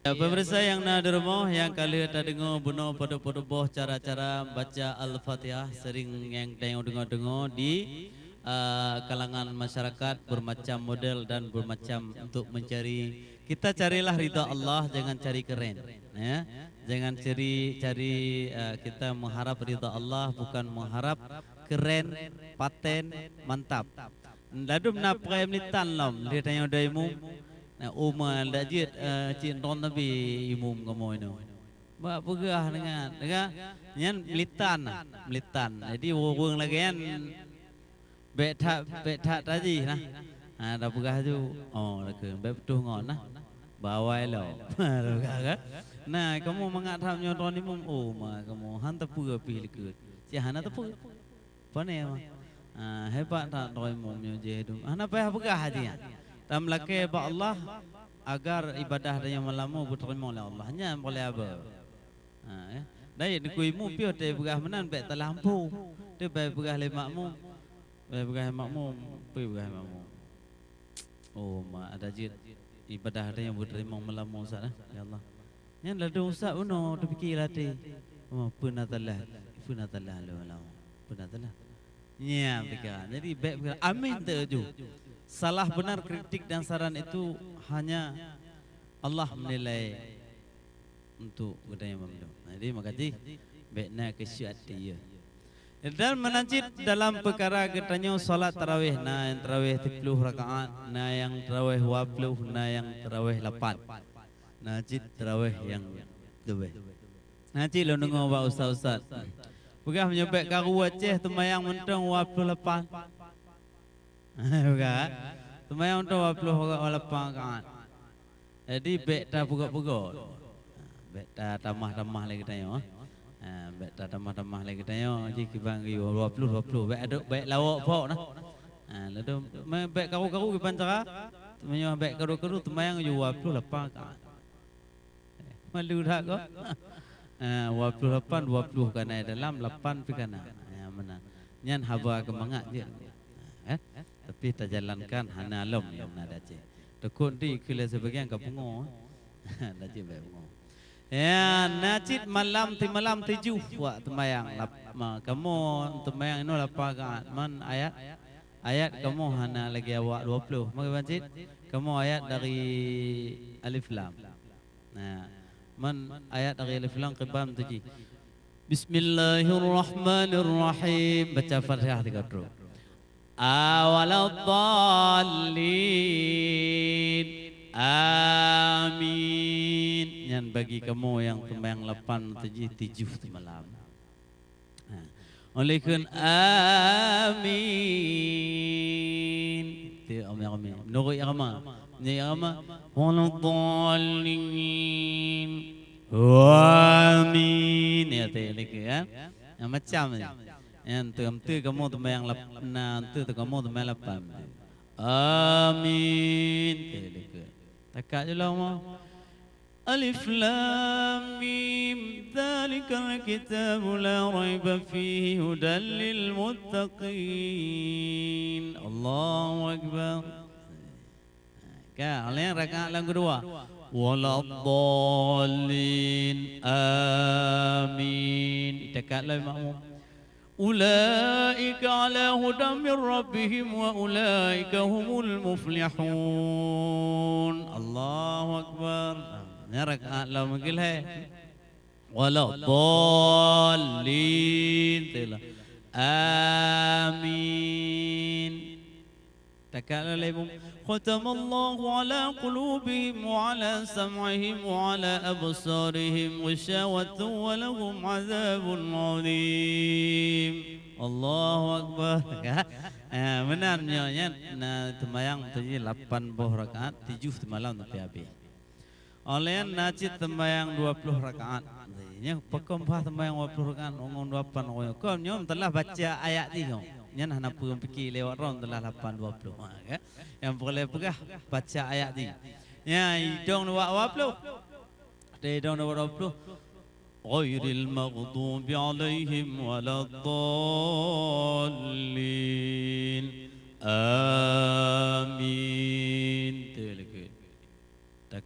Ya, pemirsa yang nak dermo yang kali tak dengar benar pada boh cara-cara baca Al-Fatihah sering yang tengok dengar di kalangan masyarakat bermacam model dan bermacam untuk mencari kita carilah ridha Allah jangan cari keren ya jangan cari kita mengharap ridha Allah bukan mengharap keren paten mantap ladum na prem ni tan lam dia tanya daimu nah umar dajit cik don nabi imum kamu itu ba pegah dengan nyan melitan jadi wong lagi kan bet tadi nah dah pegah tu oh leke bet betul ngon nah bawai lo nah kamu mengatap nyodon imum oh ma kamu han tepu pi leke si hana tepu pane ma hebat tak doi imum nyo je tu hana pegah dia tam lake ba Allah agar ibadah dia malamu diterima oleh Allah nya boleh apa ya dai ni kuimu pio te begah menan bek terlampu te bek begah le makmum bek begah makmum pi begah makmum oh ma ada jid ibadah dia diterima malamu ustaz ya Allah nya ladu ustaz uno tu fikir latih oh punatalah lo punatalah nya fikir jadi bek amin tu salah benar kritik dan saran itu hanya Allah menilai untuk budaya memdu. Jadi makasih bekna kesyat dia. Dan menancit dalam perkara katanya salat tarawih na yang tarawih 30 rakaat, na yang tarawih 20, na yang tarawih 8. Najid tarawih yang 2. Nanti lo nunggu ba ustaz-ustaz. Pegah menyebek karu Aceh temayang mentang 28. Bukan? Semayang tu 28 rakaat. Jadi bek dah pegak-pegak. Bek dah tamah-tamah lagi tanya. Bek dah tamah-tamah lagi tanya. Jadi kibang 20. Bek aduk bek lawak pok nah. Lalu bek karu-karu kiban cara. Semayang bek karu-karu semayang 28 rakaat. Malu tak kau? 28 20 kan dalam 8 pi kana. Ya benar. Nyan haba kemangat je. Tapi tak jalankan hana alam yang nak dace. Tekun di kila sebagian ke pungo. Dace baik pungo. Ya, najid malam 7 buat temayang. Kamu temayang ino 8 rakaat. Man ayat kamu hana lagi awak 20. Maka bancit kamu ayat dari Alif Lam. Nah, man ayat dari Alif Lam qibam tuji. Bismillahirrahmanirrahim. Baca Fatihah 3 terus. Awaladhalin amin. Yang bagi kamu yang sembahyang 8 7 malam. Olehkan amin. Ti amin. Nuru irama. Ni irama. Waladhalin. Amin. Ya te olehkan yang macam ni. Yang tu kamu temayang 8 tu kamu temayang 8. Amin. Takak je lah mau. Alif lam mim dzalikal kitabu la raiba fihi hudan lil muttaqin. Allahu akbar. Ka, yang rakaat yang kedua. Waladhdallin amin. Takaklah makmum. أولئك على هدى من ربهم وأولئك هم المفلحون. الله أكبر. نرك لو مقل ہے ولا الضالين آمين. تكالى لهم ختم الله على قلوبهم وعلى سمعهم وعلى أبصارهم غشاوة ولهم عذاب عظيم. الله أكبر. Benarnya temayang tadi 80 rakaat 7 malam tapi habis. Oleh najid temayang 20 rakaat. Nya pekempah temayang 20 rakaat ngomong 8 orang. Kau nyom telah baca ayat ni kau. Nya nak pun fikir lewat ron telah 8:20. Yang boleh pegah baca ayat ni. Ya hidung 20. Hidung 20. Ghairil maghdubi alaihim waladdallin. Amin.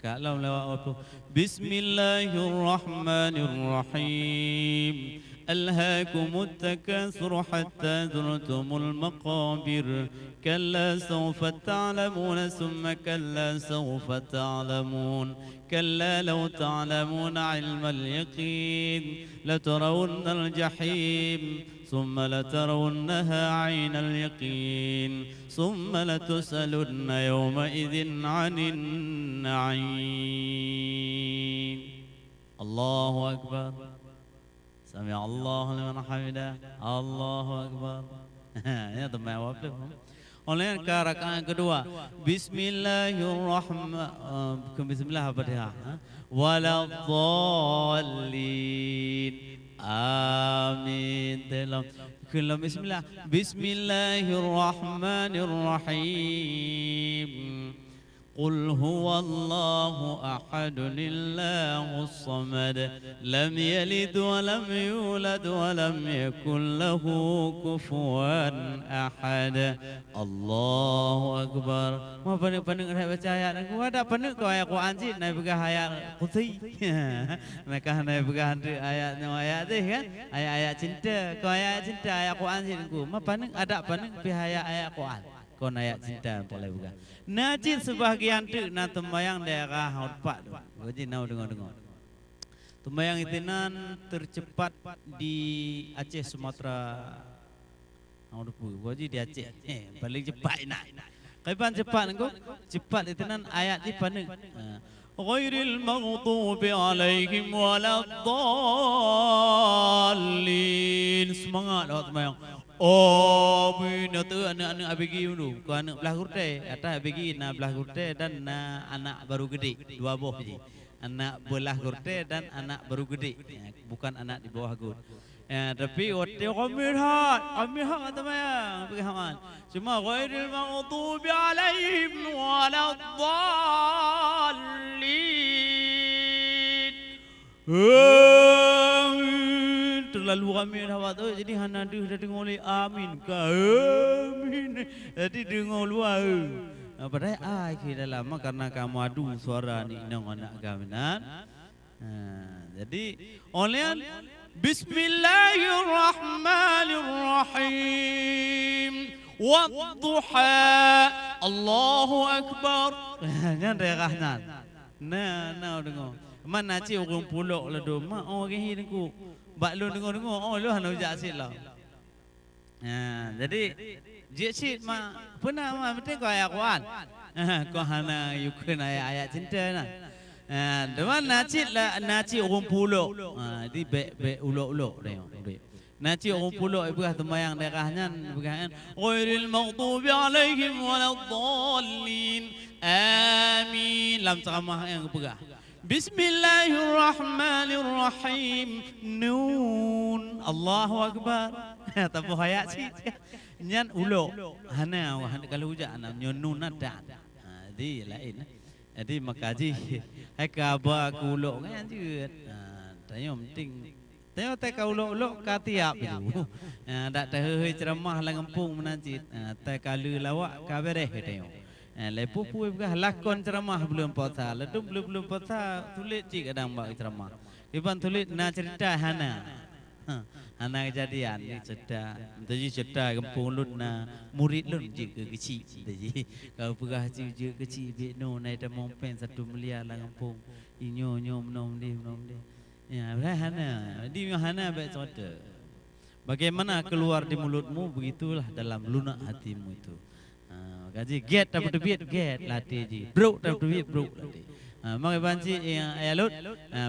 Kalau lewat waktu. Bismillahirrahmanirrahim. Alhaakumut takatsur hatta zurtumul maqabir. Kalla sawfa ta'lamun thumma kalla sawfa ta'lamun. كلا لو تعلمون علم اليقين لترون الجحيم ثم لترونها عين اليقين ثم لتسألن يومئذ عن النعيم الله أكبر سمع الله لمن حمده الله أكبر ya teman wafat oleh rakaat kedua bismillahirrahmanirrahim bismillah apa dia waladhdallin amin dalam kalau bismillah bismillahirrahmanirrahim قل هو الله أحد الله الصمد لم يلد ولم يولد ولم يكن له كفوا أحد الله أكبر ما pening saya baca ayat aku ada pening kau ayat Quran sih naik pegang ayat Qudsi mereka naik pegang ayat deh kan ayat cinta kau ayat cinta ayat Quran sih aku ma pening ada pening pihak ayat Quran kau ayat cinta boleh bukan najis sebahagian tu na tembayang daerah Horpat tu wajib nau dengar tembayang itinan tercepat di Aceh Sumatera wajib di Aceh paling cepat nak kaipan cepat engkau cepat itinan ayat di paning ghairil maghdubi alaihim waladdallin semangat awak tembayang oh, bina tu anak-anak abegi dulu. Kau anak belah kurte, atas abegi na belah kurte dan na anak baru gede, dua buah je. Anak belah kurte dan anak baru gede, bukan anak di bawah gut. Tapi waktu kami hat kata maya, pergi haman. Cuma ghairil maghdubi alaihim waladdallin. Terlalu ramai dah waktu jadi hana dah dengar oleh amin ke amin jadi dengar luar padahal akhir dalam karena kamu adu suara ni nang anak gaminan jadi oleh bismillahirrahmanirrahim wadduha Allahu akbar nyan rekahnan nah dengar mana cik orang pulak lah tu mak orang hidupku bak lu dengar oh lu hana ujak asyik lah jadi jik asyik mak pernah mak penting kau ayat Quran kau hana yukun ayat cinta nak dewan nacik lah nacik orang pulak di bek ulok-ulok nacik orang pulak ibu kah tembayang daerahnya bukan ghairil maghdubi alaihim waladdallin amin lam ceramah yang pegah Bismillahirrahmanirrahim. Nun. Allahu Akbar. Tapu hayat sih. Nyan ulo. Hana kalau hujak anak nyon nun ada. Di lain. Jadi makaji. Hai kabar aku ulo kan je. Tanya penting. Tanya tak kau ulo katiap itu. Tak terhei ceramah lah ngempung menajid. Tak kalu lawak kabereh tanya. Lepas pun lakon ceramah belum puasa, lepas belum puasa tulis cik kadang buat ceramah. Iban tulis nak cerita Hana kejadian ni cerita, jadi cerita kampung lun na murid lun cik kecil, jadi kalau pegah cik kecil bik no naik dah mompen 1 miliar lah kampung, inyo menom dia, ya Hana, di Hana baik cerita. Bagaimana keluar di mulutmu begitulah dalam lunak hatimu itu. Gaji get dapat duit get latih ji bro dapat duit bro latih mak banci yang ayalut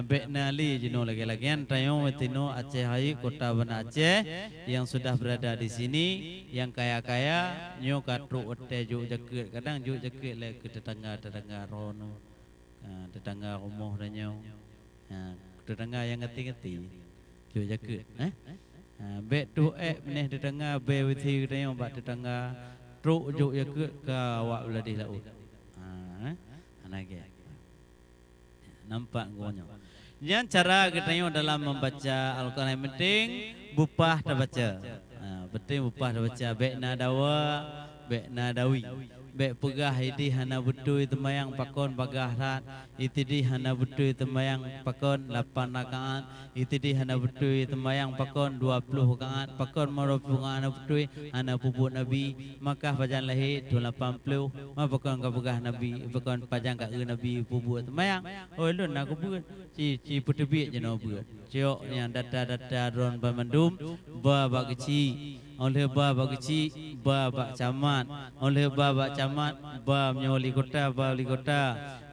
bek nali jino lagi-lagian tayo metino Aceh Hai kota Banda Aceh yang sudah berada di sini yang kaya-kaya nyo katru ote juk jaket kadang juk jaket le ke tetangga rono tetangga rumah dan nyo tetangga yang ngeti-ngeti juk jaket bek tu meneh tetangga be withi tayo bak tetangga truk juk ya ke awak beladih laut. Anak nampak gonya. Yang cara kita dalam membaca Al-Quran yang penting bupah dah baca. Penting bupah dah baca bek nadawa, bek nadawi. Bek pegah idi hana betul itu mayang pakon bagahrat itidi hana betul tembayang pakon 8 rakaat, itidi hana betul tembayang pakon 20 rakaat, pakon 20 hana betul hana pupuk Nabi, Makkah pajan lahir 80, pakon kapegah Nabi, pakon pajang kat Nabi pupuk tembayang. Oh lun aku buat ci putebik je no buat. Ciok yang data ron pemandum ba kecil oleh ba kecil ba camat oleh ba camat ba wali kota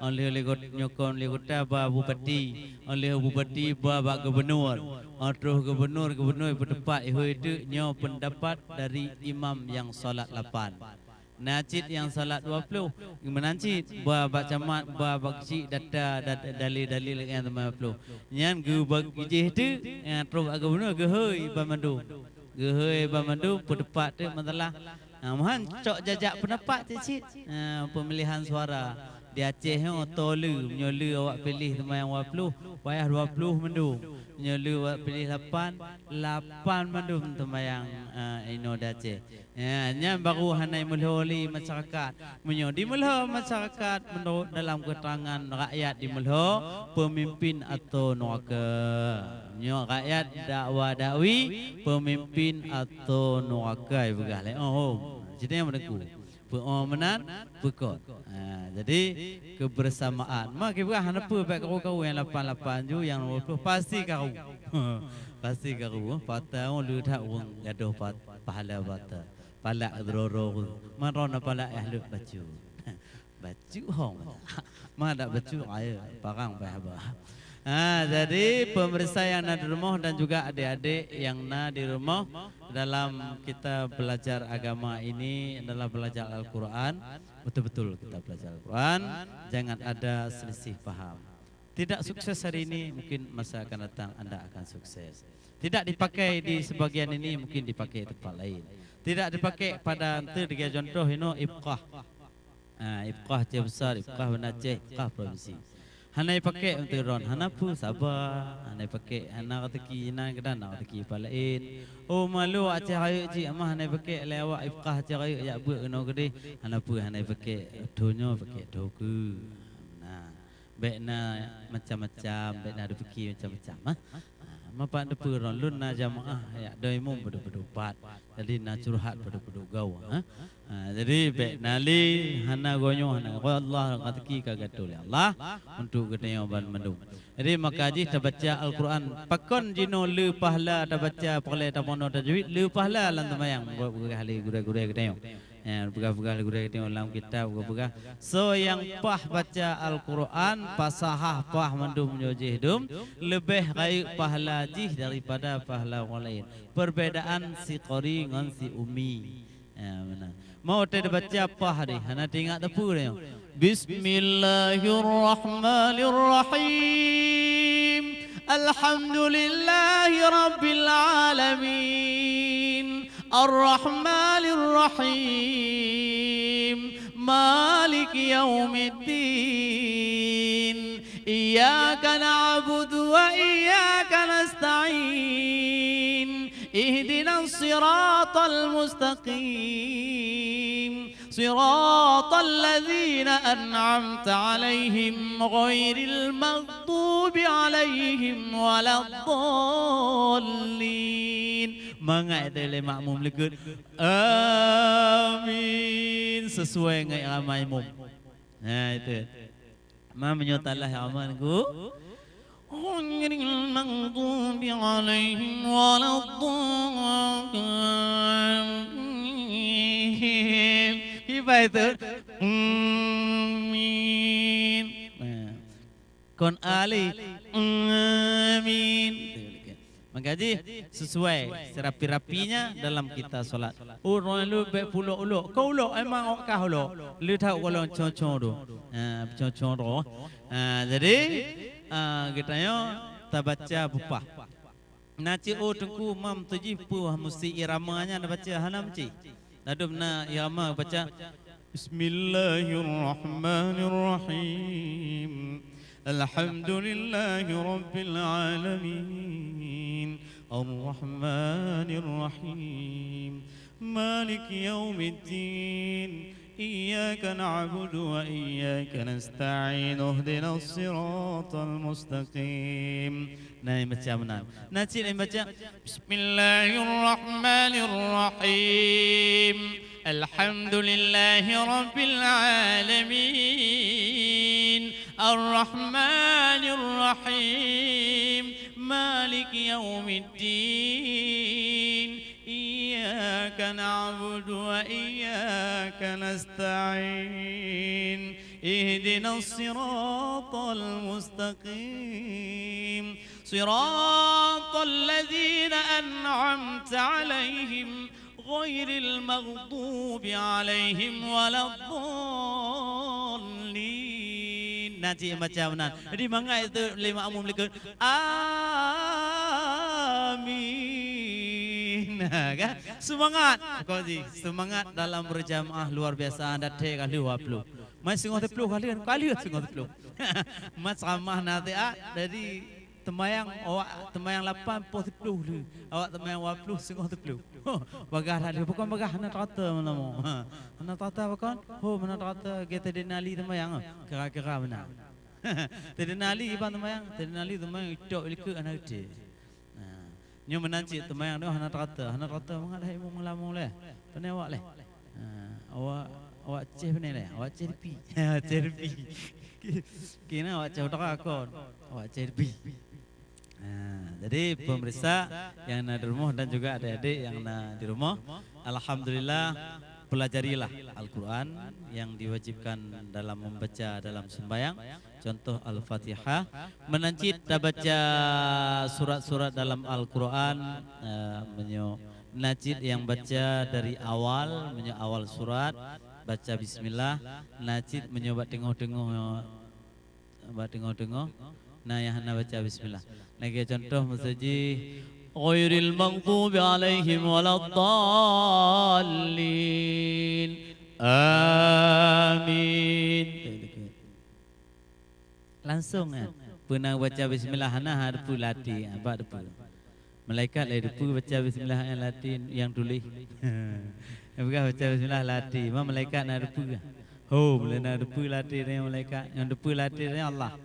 oleh nyokon wali kota ba bupati oleh bupati ba gubernur terus gubernur berdebat itu nyo pendapat dari imam yang solat 8. Najid yang salat 20 menancit ba camat ba kecil data dalil yang 50 nyan gu bagijih tu yang terus gubernur gehoi pamandu pendapat tu masalah mahan cok jajak pendapat cicit pemilihan suara di Aceh tolu menyolu awak pilih temayang 20 payah 20 mendung menyolu awak pilih 8 mendung temayang ino di Aceh nya baru hanai mulholi masyarakat menyodi mulho masyarakat menurut dalam keterangan rakyat di mulho pemimpin atau neraka nyo rakyat dakwa dakwi pemimpin atau neraka begale cerita yang menengku peomenan pekot jadi kebersamaan mak kita hana apa baik kau yang 88 ju yang 20 pasti kau pasti kau patah lu tak wong gaduh pahala patah palak droro marona palak ahli baju baju hong mana baju ayo parang bah jadi pemirsa yang ada di rumah dan juga adik-adik yang ada di rumah dalam kita belajar agama ini adalah belajar Al-Quran. Betul-betul kita belajar Al-Quran, jangan ada selisih paham. Tidak sukses hari ini, mungkin masa akan datang Anda akan sukses. Tidak dipakai di sebagian ini, mungkin dipakai tempat lain. Tidak dipakai pada nanti tiga contoh ini Ibqah. Ibqah Aceh Besar, Ibqah Banda Aceh, Ibqah Provinsi. Hanai pakai untuk ron, hana pu sabar. Hanai pakai hana kataki ina kedan nak kataki palain. Oh malu Aceh Raya ji amah hanai pakai lewat Ibqah Aceh Raya ya buat kena gede. Hana pu hanai pakai donyo pakai doku. Nah, bekna macam-macam, bekna ada fikir macam-macam. Mapa ada ron lun na jamaah ya doimum berdebat. Jadi na curhat berdebat gau. Jadi baik nali hana gonyo hana Allah kataki kagatul Allah untuk gedenya ban mandum. Jadi makaji terbaca Al-Quran pakon jino le pahala terbaca pale tamono tajwid le pahala lan tamayang buka hali gura-gura gedenya. Buka-buka gura gedenya dalam kitab buka. So yang pah baca Al-Quran pasahah pah mandum nyojih dum lebih baik pahala jih daripada pahala orang lain. Perbedaan si qori dengan si umi. Benar. Mau kita baca apa hari? Hana tengok tepu dia. Bismillahirrahmanirrahim. Alhamdulillahi rabbil alamin. Ar-Rahmanir-Rahim. Malik yaumiddin. Iyyaka na'budu wa iyyaka nasta'in. اهدنا الصراط المستقيم صراط الذين أنعمت عليهم غير المغضوب عليهم ولا الضالين. Mangat dari makmum lekut. Amin. Sesuai dengan ramai mum. Nah itu. Ma menyatalah amanku. غير المغضوب عليهم ولا الضالين. Gimana itu? Amin. Kon Ali. Amin. Mengkaji sesuai serapi-rapinya dalam kita solat. Orang lu baik pulak uluk. Kau uluk emang okah uluk. Lu tahu kalau concong tu. Concong tu. Jadi kita yo tabaca bupah. Naci tengku mam tuji pu mesti iramanya nak baca hanam ci. Dadum na irama baca Bismillahirrahmanirrahim. Alhamdulillahi rabbil alamin. Ar-Rahmanir Rahim. Malik yaumiddin. إياك نعبد وإياك نستعين اهدنا الصراط المستقيم. Nah, baca benar. Nah, cik baca Bismillahirrahmanirrahim. Alhamdulillahi rabbil alamin. Ar-Rahmanir Rahim. Malik yaumiddin. إياك نعبد وإياك نستعين اهدنا الصراط المستقيم صراط الذين أنعمت عليهم غير المغضوب عليهم ولا الضالين. Nanti macam mana? Jadi mangai itu lima umum lekut. Amin. Kan? Semangat. Kau ji, semangat dalam berjamaah luar biasa. Anda teh kali 20. Mas singgoh 10 kali kan? Kali singgoh 10. Mas ramah nanti dari temayang awak temayang 8 pos 10 awak temayang 20 singgoh 10. Bagah lah dia bukan bagah nak kata mana mo. Nak kata bukan? Mana kata kita denali temayang kira-kira benar. Denali iban temayang, denali temayang itu ikut anak dia. Nyo menanci temayang tu hana kata mengat dah ibu melamu leh. Penai awak leh. Awak ceh penai leh. Awak ceh pi. Ceh pi. Kena awak ceh utak akon. Awak ceh pi. Jadi pemirsa yang ada di rumah dan juga adik-adik yang ada di rumah, alhamdulillah pelajarilah Al-Quran yang diwajibkan dalam membaca dalam sembahyang. Contoh Al-Fatihah, menancit dan baca surat-surat dalam Al-Quran, menancit yang baca dari awal, awal surat, baca Bismillah, nancit menyoba tengok-tengok, nah yang hendak baca Bismillah. Lagi contoh masaji ghairil maghdubi alaihim waladdallin. Amin. Langsung pernah baca Bismillah hana harfu lati apa depu. Malaikat lai depu baca Bismillah yang lati yang tulis. Bukan baca Bismillah lati, malaikat nak depu. Oh, boleh nak depu lati dengan malaikat. Yang depu lati dengan Allah.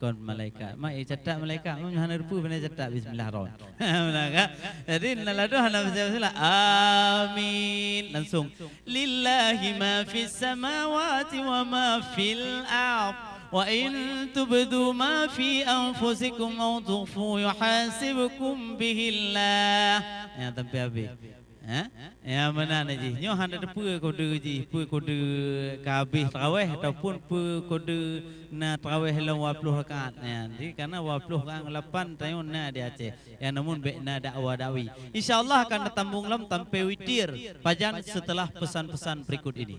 Kon malaikat. Mai catat malaikat, hana depu pandai catat Bismillahirrahmanirrahim. Jadi naladu hana baca Bismillah. Amin. Langsung. Lillahi ma fis samawati wa ma fil ardh. Wa in tubdu ma fi anfusikum aw tukhfu yuhasibukum bihillah. Yang tempi habis. Yang mana ni? Nyo handa depu kode ji, kode kabeh tarawih ataupun kode na tarawih lang 20 rakaat. Jadi karena 20 rakaat 8 tahun na di Aceh. Yang namun bekna dakwah dawi. Insyaallah akan ditambung lam sampai witir pajan setelah pesan-pesan berikut ini.